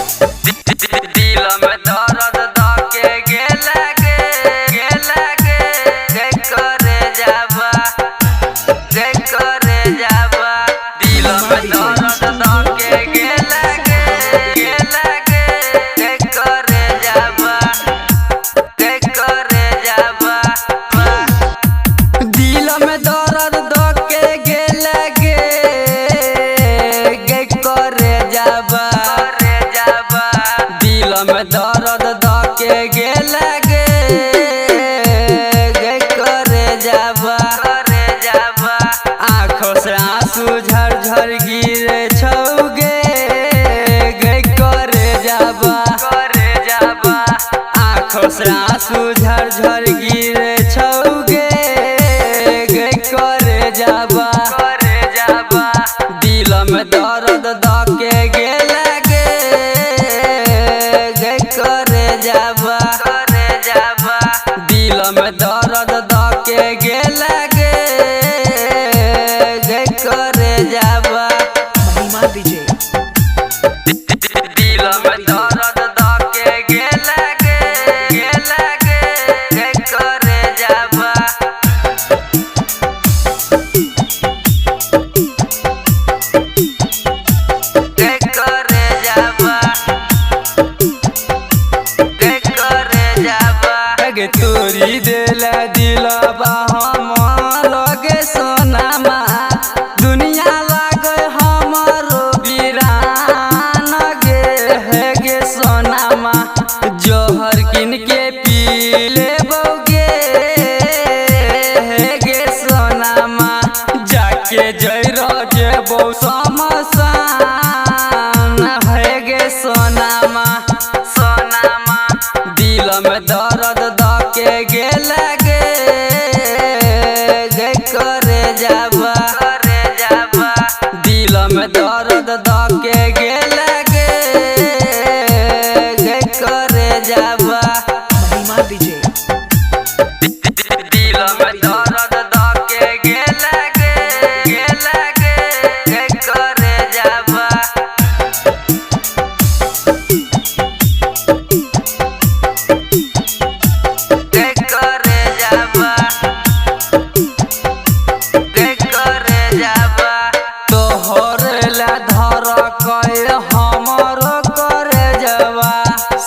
दिल में दर्द धके गेला गे करे जाबा दिल में दर्द धके गेला गे करे जाबा दिल में दर्द धके गेला गे करे जाबा दिल में दर्द धके गेला गे करे जाबा आँखों से आंसू झरझर गिरे छौगे करे जाबा आँखों से आंसू झरझर गिरे छौगे करे जाबा दिल में दर्द धके गेला गे करे जाबा दिल में दर्द धके गेला गे करे जाबा महिमा विजय। दिल में दर्द धके गेला गे करे जाबा तोरी देला दिलबा हम लगे सोनामा दुनिया लागे हमरो वीरान गे सोनामा जोहर किन के पी लेबोगे गे सोनामा जाके जइरो जेबो समसान गे सोनामा दिल में दर्द धके गेला गे करे जाबा दिल में दर्द धके गेला गे करे जाबा महिमा विजय। दिल में दर्द धके गेला गे करे जाबा तोहर ला धर कई हमरो करे जाबा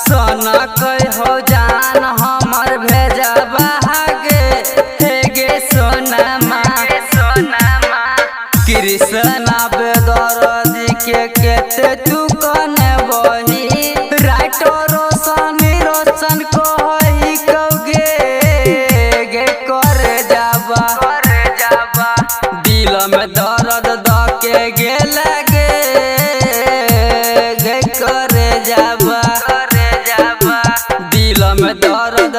सोना कई हो जान हमर भेजबा गे सोनामा कृष्णा बेदर्दी के केते तू कने बही राइटर रोशन कही कौगे करे जाबा दिल में दर्द धके गेला गे करे जाबा दिल में दर्द